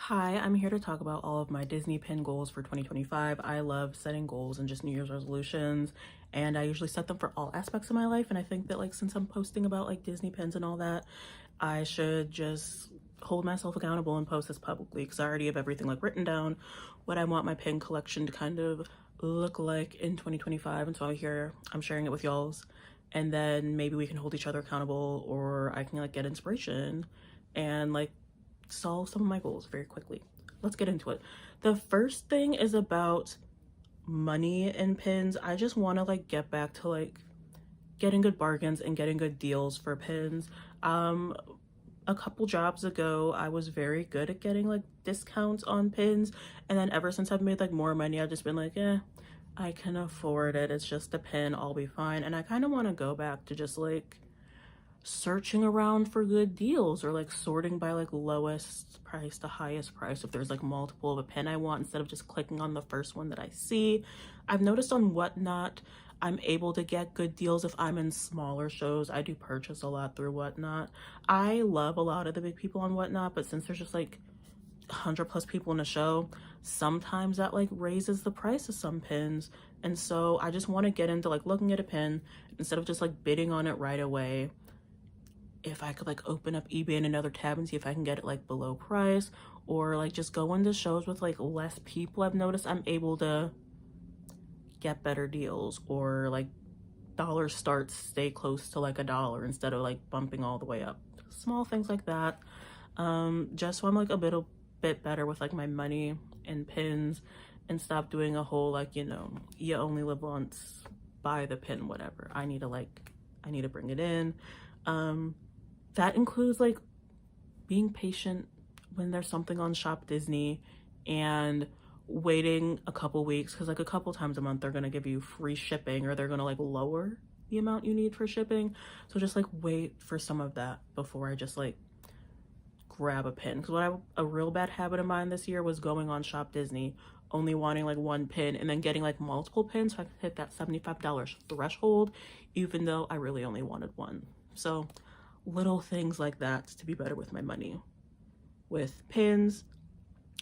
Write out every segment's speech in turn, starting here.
Hi, I'm here to talk about all of my Disney pin goals for 2025. I love setting goals and just New Year's resolutions, and I usually set them for all aspects of my life. And I think that, like, since I'm posting about like Disney pins and all that, I should just hold myself accountable and post this publicly because I already have everything like written down what I want my pin collection to kind of look like in 2025. And so I'm sharing it with y'all's, and then maybe we can hold each other accountable, or I can like get inspiration and like solve some of my goals very quickly. Let's get into it. The first thing is about money and pins. I just want to like get back to like getting good bargains and getting good deals for pins. A couple jobs ago, I was very good at getting like discounts on pins, and then ever since I've made like more money, I've just been like, I can afford it. It's just a pin, I'll be fine. And I kind of want to go back to just like searching around for good deals, or like sorting by like lowest price to highest price if there's like multiple of a pin I want, instead of just clicking on the first one that I see. I've noticed on Whatnot I'm able to get good deals if I'm in smaller shows. I do purchase a lot through Whatnot. I love a lot of the big people on Whatnot, but since there's just like 100 plus people in a show, sometimes that like raises the price of some pins. And so I just want to get into like looking at a pin instead of just like bidding on it right away. If I could like open up eBay in another tab and see if I can get it like below price, or like just go into shows with like less people, I've noticed I'm able to get better deals, or like dollar starts stay close to like $1 instead of like bumping all the way up. Small things like that. Just so I'm like a bit better with like my money and pins, and stop doing a whole like, you only live once, buy the pin, whatever. I need to bring it in. That includes like being patient when there's something on Shop Disney, and waiting a couple weeks, because like a couple times a month they're gonna give you free shipping, or they're gonna like lower the amount you need for shipping. So just like wait for some of that before I just like grab a pin. Because a real bad habit of mine this year was going on Shop Disney, only wanting like one pin, and then getting like multiple pins so I could hit that $75 threshold, even though I really only wanted one. So little things like that to be better with my money with pins.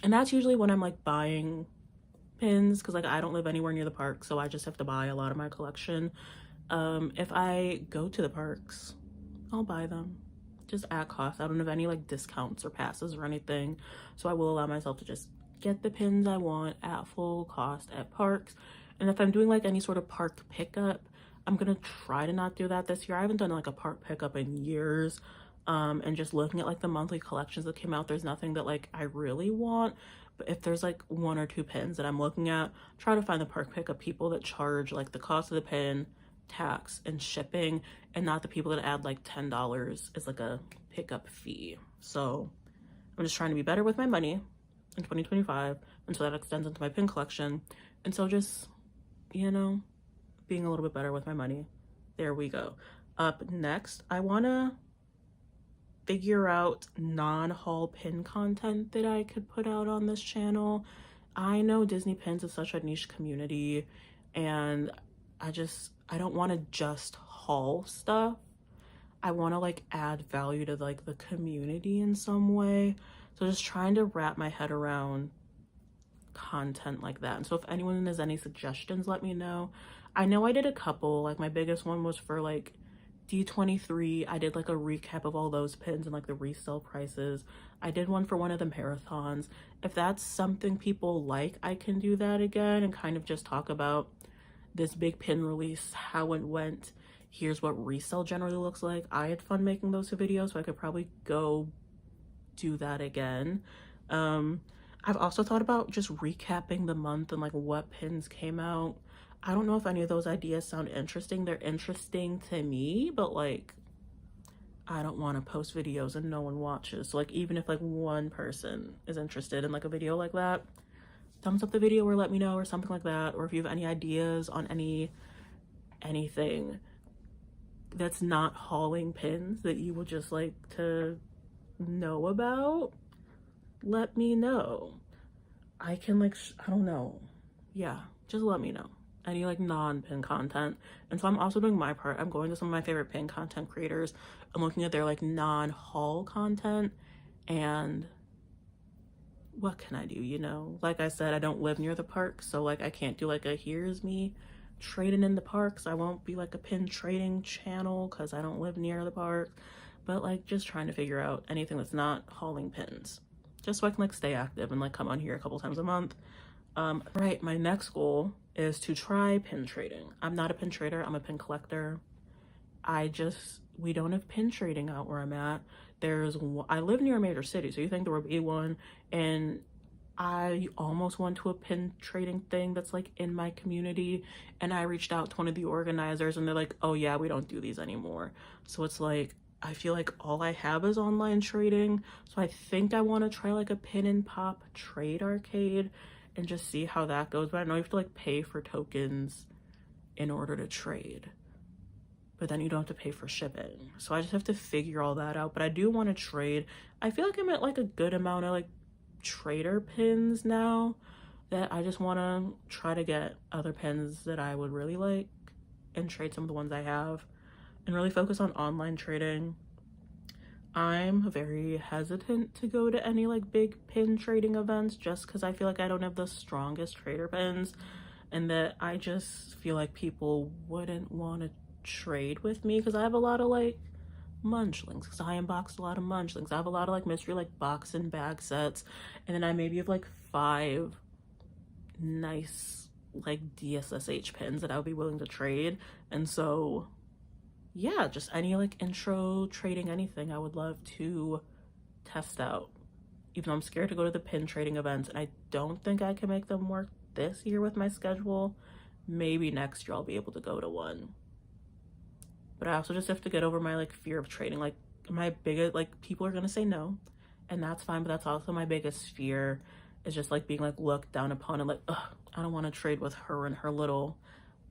And that's usually when I'm like buying pins, because like I don't live anywhere near the park, so I just have to buy a lot of my collection. If I go to the parks, I'll buy them just at cost. I don't have any like discounts or passes or anything, so I will allow myself to just get the pins I want at full cost at parks. And if I'm doing like any sort of park pickup, I'm gonna try to not do that this year. I haven't done like a park pickup in years. And just looking at like the monthly collections that came out, there's nothing that like I really want. But if there's like one or two pins that I'm looking at, try to find the park pickup people that charge like the cost of the pin, tax, and shipping, and not the people that add like $10 as like a pickup fee. So I'm just trying to be better with my money in 2025, and so that extends into my pin collection. And so just, being a little bit better with my money. There we go. Up next, I want to figure out non-haul pin content that I could put out on this channel. I know Disney pins is such a niche community, and I don't want to just haul stuff. I want to like add value to like the community in some way. So just trying to wrap my head around content like that. And so if anyone has any suggestions, let me know. I know I did a couple, like my biggest one was for like D23. I did like a recap of all those pins and like the resale prices. I did one for one of the marathons. If that's something people like, I can do that again and kind of just talk about this big pin release, how it went. Here's what resale generally looks like. I had fun making those videos, so I could probably go do that again. I've also thought about just recapping the month and like what pins came out. I don't know if any of those ideas sound interesting. They're interesting to me, but like I don't want to post videos and no one watches. So like even if like one person is interested in like a video like that, thumbs up the video or let me know, or something like that. Or if you have any ideas on anything that's not hauling pins that you would just like to know about, let me know. I can like I don't know, yeah, just let me know any like non-pin content. And so I'm also doing my part. I'm going to some of my favorite pin content creators. I'm looking at their like non-haul content and what can I do, you know? Like I said, I don't live near the park, so like I can't do like a here's me trading in the parks. I won't be like a pin trading channel because I don't live near the park. But like just trying to figure out anything that's not hauling pins, just so I can like stay active and like come on here a couple times a month. Right, my next goal is to try pin trading. I'm not a pin trader, I'm a pin collector. We don't have pin trading out where I'm at. I live near a major city, so you think there would be one, and I almost went to a pin trading thing that's like in my community, and I reached out to one of the organizers and they're like, oh yeah, we don't do these anymore. So it's like, I feel like all I have is online trading. So I think I want to try like a pin and pop trade arcade and just see how that goes. But I know you have to like pay for tokens in order to trade, but then you don't have to pay for shipping. So I just have to figure all that out. But I do want to trade. I feel like I'm at like a good amount of like trader pins now that I just want to try to get other pins that I would really like and trade some of the ones I have and really focus on online trading. I'm very hesitant to go to any like big pin trading events just because I feel like I don't have the strongest trader pins, and that I just feel like people wouldn't want to trade with me because I have a lot of like munchlings, because I unboxed a lot of munchlings. I have a lot of like mystery like box and bag sets, and then I maybe have like 5 nice like DSSH pins that I would be willing to trade. And so yeah, just any like intro trading anything I would love to test out, even though I'm scared to go to the pin trading events and I don't think I can make them work this year with my schedule. Maybe next year I'll be able to go to one. But I also just have to get over my like fear of trading. Like my biggest, like people are gonna say no, and that's fine, but that's also my biggest fear, is just like being like looked down upon and like, ugh, I don't want to trade with her and her little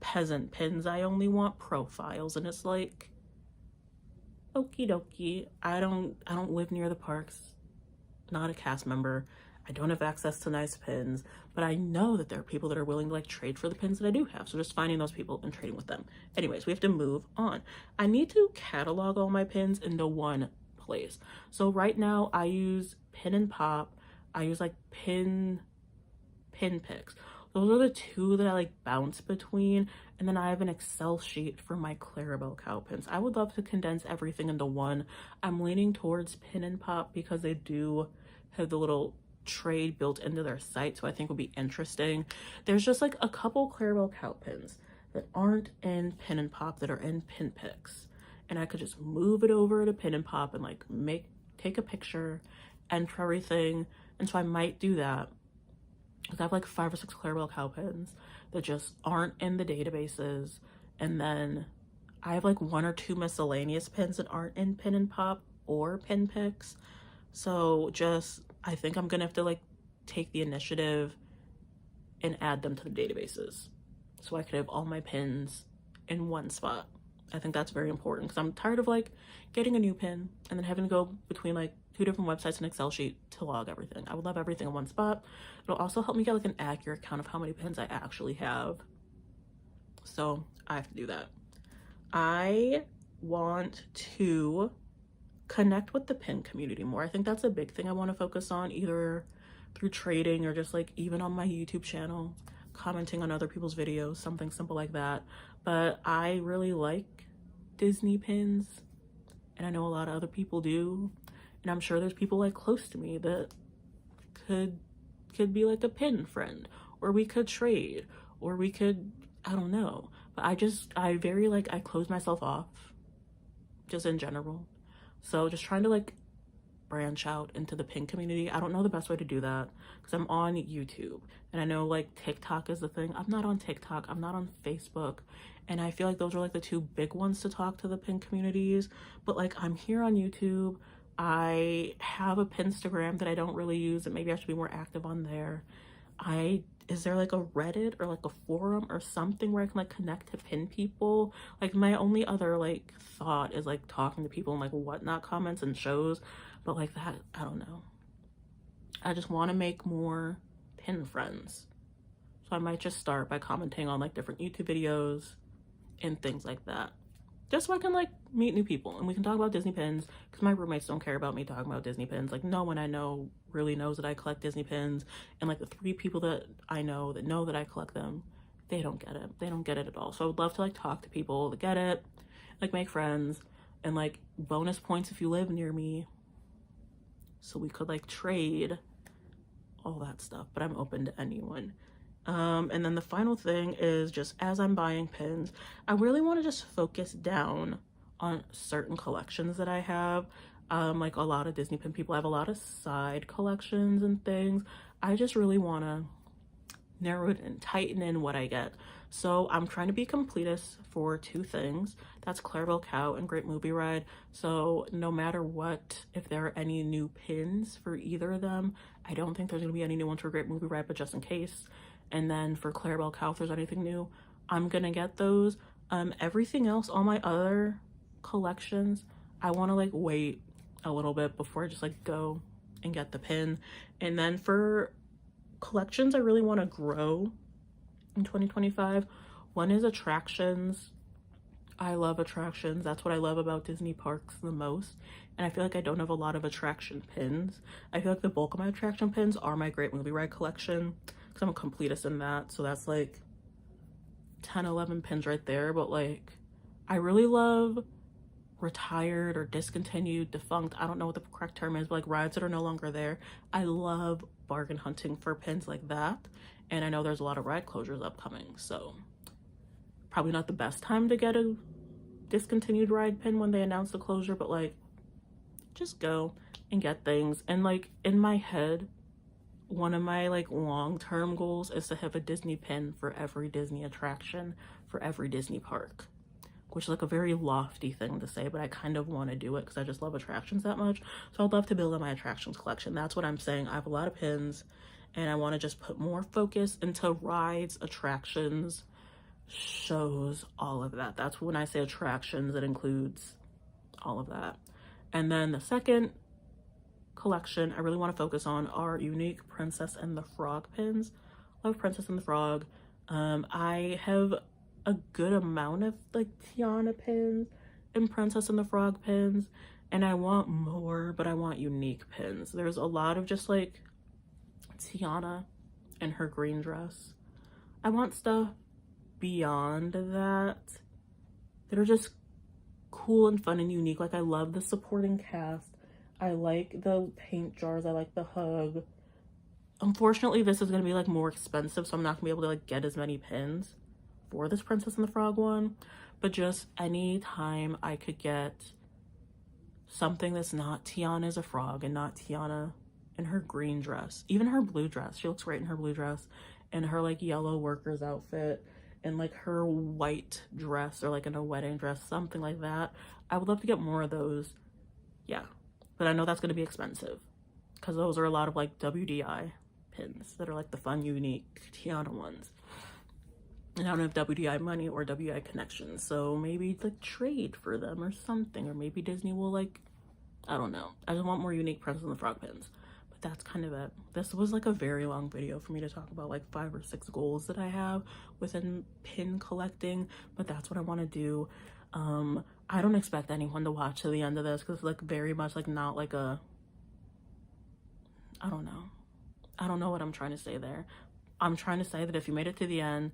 peasant pins. I only want profiles. And it's like, okie dokie, I don't live near the parks, not a cast member, I don't have access to nice pins, but I know that there are people that are willing to like trade for the pins that I do have. So just finding those people and trading with them. Anyways, we have to move on. I need to catalog all my pins into one place. So right now I use Pin and Pop. I use like Pin Picks. Those are the 2 that I like bounce between. And then I have an Excel sheet for my Clarabelle cow pins. I would love to condense everything into one. I'm leaning towards Pin and Pop because they do have the little trade built into their site, so I think would be interesting. There's just like a couple Clarabelle cow pins that aren't in Pin and Pop that are in Pin Picks, and I could just move it over to Pin and Pop and like take a picture, enter everything. And so I might do that. I have like 5 or 6 Clarabelle cow pins that just aren't in the databases, and then I have like 1 or 2 miscellaneous pins that aren't in Pin and Pop or Pin Picks. So I think I'm gonna have to like take the initiative and add them to the databases so I could have all my pins in one spot. I think that's very important because I'm tired of like getting a new pin and then having to go between like 2 different websites and Excel sheet to log everything. I would love everything in one spot. It'll also help me get like an accurate count of how many pins I actually have. So I have to do that. I want to connect with the pin community more. I think that's a big thing I want to focus on, either through trading or just like even on my YouTube channel, commenting on other people's videos, something simple like that. But I really like Disney pins, and I know a lot of other people do, and I'm sure there's people like close to me that could be like a pin friend, or we could trade, or we could, I don't know. But I very like, I close myself off just in general. So just trying to like branch out into the pin community. I don't know the best way to do that because I'm on YouTube, and I know like TikTok is the thing. I'm not on TikTok, I'm not on Facebook, and I feel like those are like the 2 big ones to talk to the pin communities. But like I'm here on YouTube. I have a Pinstagram that I don't really use, and maybe I should be more active on there. Is there like a Reddit or like a forum or something where I can like connect to pin people? Like my only other like thought is like talking to people in like Whatnot comments and shows, but like that, I don't know. I just want to make more pin friends. So I might just start by commenting on like different YouTube videos and things like that. just so I can like meet new people and we can talk about Disney pins, because my roommates don't care about me talking about Disney pins. Like no one I know really knows that I collect Disney pins, and like the 3 people that I know that I collect them, they don't get it. They don't get it at all. So I would love to like talk to people that get it, like make friends, and like bonus points if you live near me, so we could like trade all that stuff. But I'm open to anyone. And then the final thing is, just as I'm buying pins, I really want to just focus down on certain collections that I have. Like a lot of Disney pin people have a lot of side collections and things. I just really want to narrow it and tighten in what I get. So I'm trying to be completist for 2 things. That's Clarabelle Cow and Great Movie Ride. So no matter what, if there are any new pins for either of them, I don't think there's gonna be any new ones for Great Movie Ride, but just in case. And then for Clarabelle Cow, if there's anything new, I'm gonna get those. Everything else, all my other collections, I want to like wait a little bit before I just like go and get the pin. And then for collections I really want to grow in 2025, one is attractions. I love attractions. That's what I love about Disney parks the most. And I feel like I don't have a lot of attraction pins. I feel like the bulk of my attraction pins are my Great Movie Ride collection, because I'm a completist in that. So that's like 10, 11 pins right there. But like, I really love retired or discontinued, defunct, I don't know what the correct term is, but like rides that are no longer there. I love bargain hunting for pins like that. And I know there's a lot of ride closures upcoming, so probably not the best time to get a discontinued ride pin when they announce the closure, but like just go and get things. And like in my head, one of my like long-term goals is to have a Disney pin for every Disney attraction for every Disney park, which is like a very lofty thing to say, but I kind of want to do it because I just love attractions that much. So I'd love to build on my attractions collection. That's what I'm saying. I have a lot of pins and I want to just put more focus into rides, attractions, shows, all of that. That's when I say attractions, it includes all of that. And then the second collection I really want to focus on are unique Princess and the Frog pins. Love Princess and the Frog. I have a good amount of like Tiana pins and Princess and the Frog pins, and I want more, but I want unique pins. There's a lot of just like Tiana and her green dress. I want stuff beyond that are just cool and fun and unique. Like I love the supporting cast. I like the paint jars. I like the hug. Unfortunately, this is going to be like more expensive, so I'm not going to be able to like get as many pins for this Princess and the Frog one. But just any time I could get something that's not Tiana as a frog and not Tiana in her green dress, even her blue dress. She looks great in her blue dress, and her like yellow worker's outfit, and like her white dress, or like in a wedding dress, something like that. I would love to get more of those. Yeah, but I know that's going to be expensive because those are a lot of like WDI pins that are like the fun, unique Tiana ones. And I don't have WDI money or WDI connections, so maybe like trade for them or something, or maybe Disney will like, I don't know. I just want more unique Princess and the Frog pins. But that's kind of it. This was like a very long video for me to talk about like 5 or 6 goals that I have within pin collecting, but that's what I want to do. I don't expect anyone to watch to the end of this because it's like very much like not like a, I don't know what I'm trying to say there. I'm trying to say that if you made it to the end,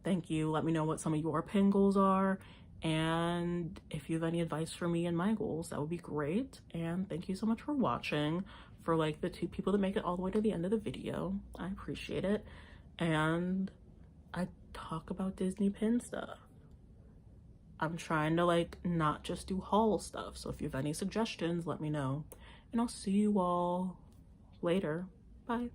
thank you. Let me know what some of your pin goals are, and if you have any advice for me and my goals, that would be great. And thank you so much for watching. For like the 2 people that make it all the way to the end of the video, I appreciate it. And I talk about Disney pin stuff. I'm trying to like not just do haul stuff, so if you have any suggestions, let me know, and I'll see you all later. Bye.